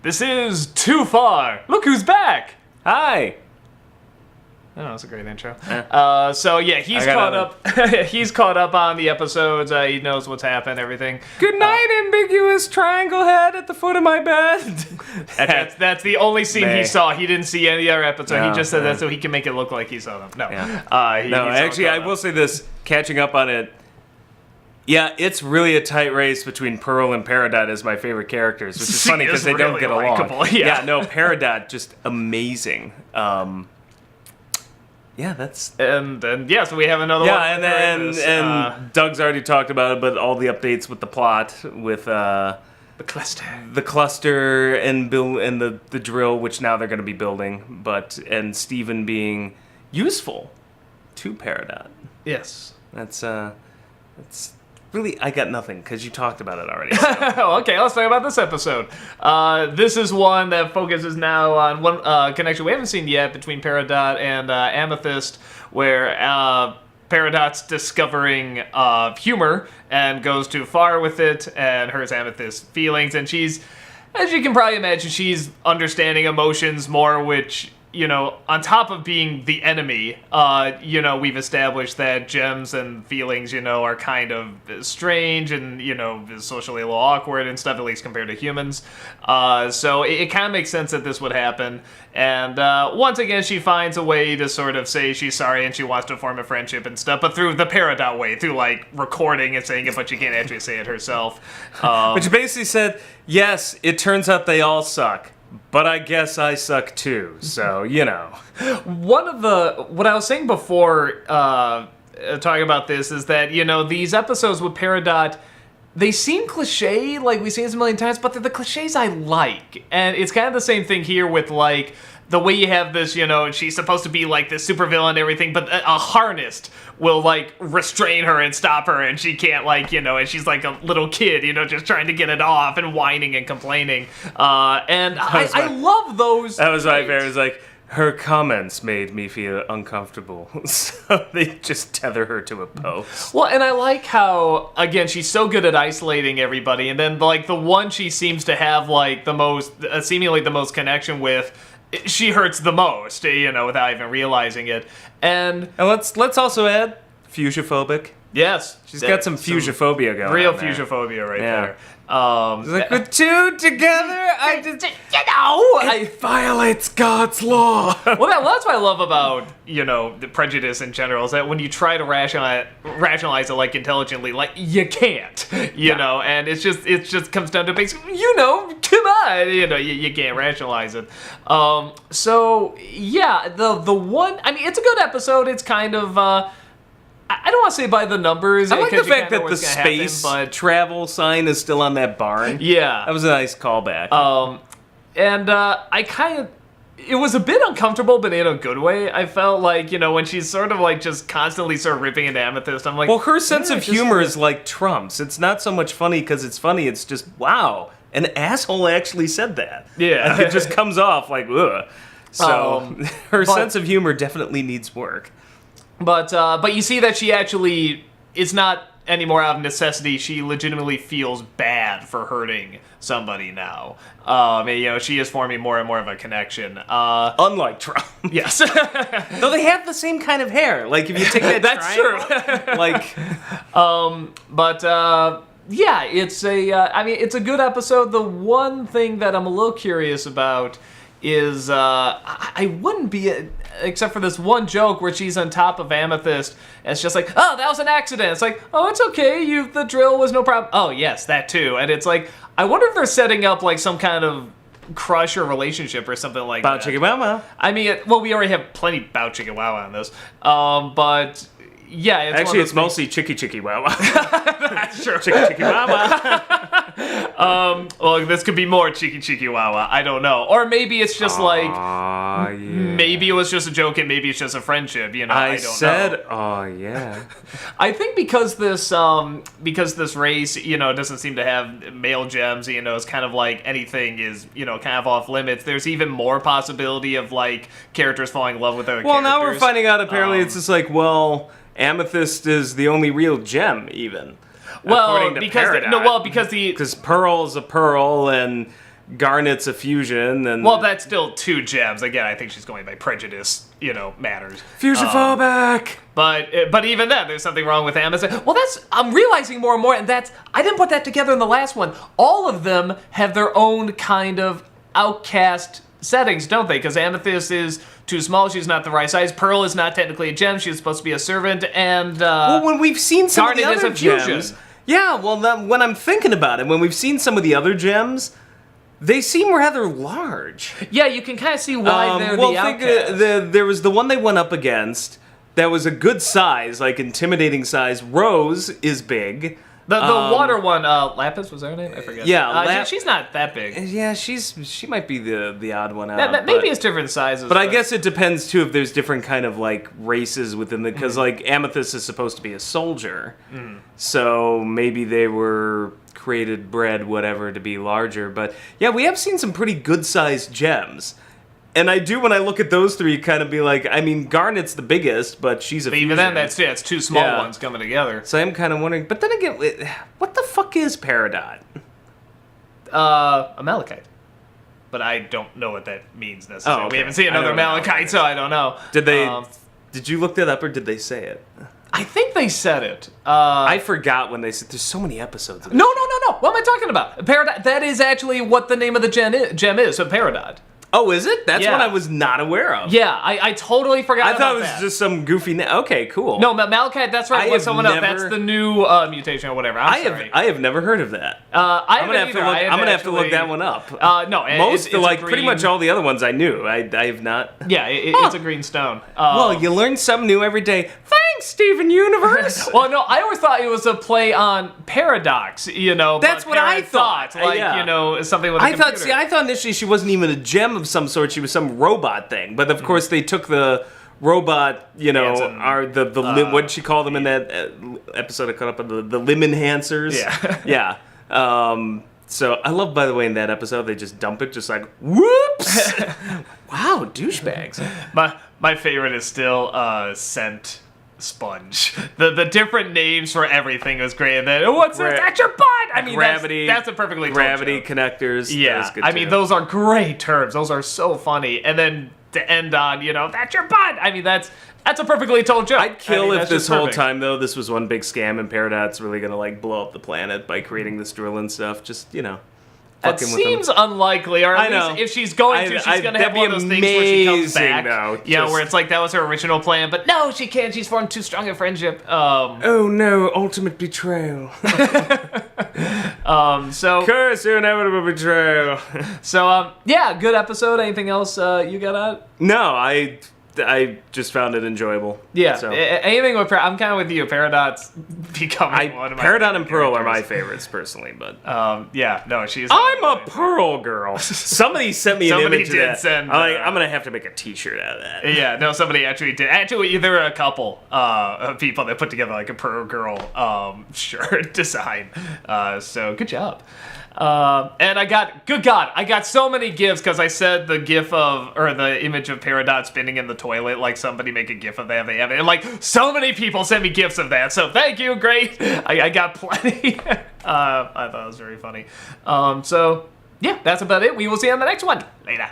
This is Too Far. Look who's back. Hi. Oh, that's a great intro. Yeah. So yeah, he's caught up. He's caught up on the episodes. He knows what's happened, everything. Good night, ambiguous triangle head at the foot of my bed. That's the only scene he May. saw. He didn't see any other episode. No, he just said no. that so he can make it look like he saw them. No. Yeah. He No, saw actually, I them. will say this. Catching up on it, yeah, it's really a tight race between Pearl and Peridot as my favorite characters, which is She funny because is they don't really get along. likable, yeah. No, Peridot, just amazing. Yeah, that's... And then yeah, so we have another one. Yeah, and during this, Doug's already talked about it, but all the updates with the plot, with the cluster. the cluster and Bill and the drill, which now they're going to be building, and Steven being useful to Peridot. Yes. That's really, I got nothing because you talked about it already. So. Okay, let's talk about this episode. This is one that focuses now on one connection we haven't seen yet between Peridot and Amethyst, where Peridot's discovering humor and goes too far with it and hurts Amethyst's feelings, and she's, as you can probably imagine, she's understanding emotions more, which, you know, on top of being the enemy, you know, we've established that gems and feelings, you know, are kind of strange and, you know, socially a little awkward and stuff, at least compared to humans. So it kind of makes sense that this would happen. And once again, she finds a way to sort of say she's sorry and she wants to form a friendship and stuff, but through the Peridot way, through, like, recording and saying it, but she can't actually say it herself. Which basically said, yes, it turns out they all suck. But I guess I suck too, so, you know. One of the, what I was saying before talking about this is that, you know, these episodes with Peridot, they seem cliche, like we've seen this a million times, but they're the cliches I like. And it's kind of the same thing here with, like, the way you have this, you know, she's supposed to be like this supervillain and everything, but a harness will, like, restrain her and stop her, and she can't, like, you know, and she's like a little kid, you know, just trying to get it off and whining and complaining. And I love those. That was my favorite. It was like, her comments made me feel uncomfortable, so they just tether her to a post. Well, and I like how, again, she's so good at isolating everybody, and then, like, the one she seems to have, like, the most, seemingly the most connection with, she hurts the most, you know, without even realizing it. And let's also add, fuchsiophobic. yes, She's got some fuchsiophobia going real on there. fuchsiophobia right Yeah. there. It's like, the two together, I just... You know, It violates God's law. well, that's what I love about, you know, the prejudice in general, is that when you try to rationalize it, like, intelligently, like, you can't, you know, and it just comes down to basic, you know, come on, you know, you can't rationalize it. So, yeah, the one, I mean, it's a good episode, it's kind of, I don't want to say by the numbers. I like the because you fact kinda know that the what's gonna happen, space but travel sign is still on that barn. yeah. That was a nice callback. And I kind of, it was a bit uncomfortable, but in a good way. I felt like, you know, when she's sort of like just constantly sort of ripping into Amethyst, I'm like, Well, her sense yeah, of just- humor is like Trump's. It's not so much funny because it's funny. It's just, wow, an asshole actually said that. Yeah. And it just comes off like, ugh. So her but- sense of humor definitely needs work. But you see that she actually is not anymore out of necessity. She legitimately feels bad for hurting somebody now. And, you know, she is forming more and more of a connection. Unlike Trump. Yes. Though they have the same kind of hair. Like, if you take that That's triangle, like, But yeah, it's I mean, it's a good episode. The one thing that I'm a little curious about is I wouldn't be except for this one joke where she's on top of Amethyst and it's just like, oh, that was an accident. It's like, oh, it's okay, the drill was no problem. Oh yes, that too. And it's like, I wonder if they're setting up like some kind of crush or relationship or something like Bow that. Chicka Wow Wow. I mean, well, we already have plenty Bow Chicka Wow Wow on this, but yeah, it's Actually, one it's of those mostly Chicky Chicky Wow Wow. That's true. Chicky Chicky Wow Wow. Well, this could be more cheeky cheeky wawa. I don't know. Or maybe it's just like, Aw, yeah. maybe it was just a joke and maybe it's just a friendship, you know, I don't know. Oh, yeah. I think because this race, you know, doesn't seem to have male gems, you know, it's kind of like anything is, you know, kind of off limits. There's even more possibility of, like, characters falling in love with other characters. Well, now we're finding out apparently it's just like, well, Amethyst is the only real gem, even. Well, according to because Peridot. because Because Pearl's a pearl, and Garnet's a fusion, and Well, that's still 2 gems. Again, I think she's going by prejudice, matters. fusionphobic. But even then, there's something wrong with Amethyst. Well, I'm realizing more and more, and I didn't put that together in the last one. All of them have their own kind of outcast settings, don't they? Because Amethyst is too small, she's not the right size. Pearl is not technically a gem, she's supposed to be a servant, and well, when we've seen some Garnet of the is other a fusion. gems, yeah. Well, when I'm thinking about it, when we've seen some of the other gems, they seem rather large. Yeah, you can kind of see why they're the outcast. There was the one they went up against that was a good size, like intimidating size. Rose is big. The water one, Lapis, was that her name? I forget. Yeah, she's not that big. Yeah, she might be the odd one out. Maybe it's different sizes. But I guess it depends too if there's different kind of like races within the, because like Amethyst is supposed to be a soldier, so maybe they were bred whatever to be larger. But yeah, we have seen some pretty good sized gems. And I do, when I look at those 3, kind of be like, I mean, Garnet's the biggest, but she's a fusion. Even then, that's 2 small ones coming together. So I'm kind of wondering, but then again, what the fuck is Peridot? A Malachite. But I don't know what that means necessarily. Oh, okay. We haven't seen another Malachite, so I don't know. Did you look that up, or did they say it? I think they said it. I forgot when they said. There's so many episodes of this. No. What am I talking about? Peridot. That is actually what the name of the gem is, so Peridot. Oh, is it? That's Yeah. one I was not aware of. Yeah, I totally forgot I thought it about was that. just some goofy Okay, cool. No, Malachite, that's right. I It was have someone else. never- That's the new mutation or whatever. I'm sorry. I have never heard of that. I'm I'm gonna have to look that one up. No, Most it's like a pretty green- much all the other ones I knew. I have not. Yeah, it's a green stone. Well, you learn something new every day. Thanks, Steven Universe. Well, no, I always thought it was a play on paradox. That's but what I thought. Like Yeah. something with a I computer. thought initially she wasn't even a gem of some sort. She was some robot thing. But of course, they took the robot. it's an- What'd she call them in that episode? I caught up on the limb enhancers. Yeah. yeah. So I love, by the way, in that episode they just dump it, just like whoops. Wow, douchebags. My favorite is still scent sponge. The different names for everything was great. And then what's this? That's your butt. I mean, gravity. That's a perfectly told Gravity joke. connectors. Yeah, that's good I mean too. those are great terms. Those are so funny. And then to end on, that's your butt. I mean that's a perfectly told joke. I'd kill if that's this just whole perfect. time though this was one big scam and Peridot's really gonna like blow up the planet by creating this drill and stuff. Just It fucking with them. seems unlikely, or I at know. least if she's going to, she's going to have that'd be one of those things where she comes amazing, back. though. Where Just- it's like that was her original plan, but no, she can't. She's formed too strong a friendship. Oh no! Ultimate betrayal. So Curse your inevitable betrayal. yeah, good episode. Anything else you got on? No, I just found it enjoyable. Yeah, So. anything with I'm kind of with you. Peridot's becoming one of my Peridot and Pearl are my characters. favorites personally, but Yeah, no, she's. I'm a Pearl girl. Somebody sent me an Somebody image did of that. send, I'm gonna have to make a T-shirt out of that. Yeah, no, somebody actually did. Actually, there were a couple of people that put together like a Pearl Girl shirt design. So good job. And I got so many gifs because I said the the image of Peridot spinning in the toilet, like somebody make a gif of that. They have it. And like so many people sent me gifs of that. So thank you, great. I got plenty. I thought it was very funny. So yeah, that's about it. We will see you on the next one. Later.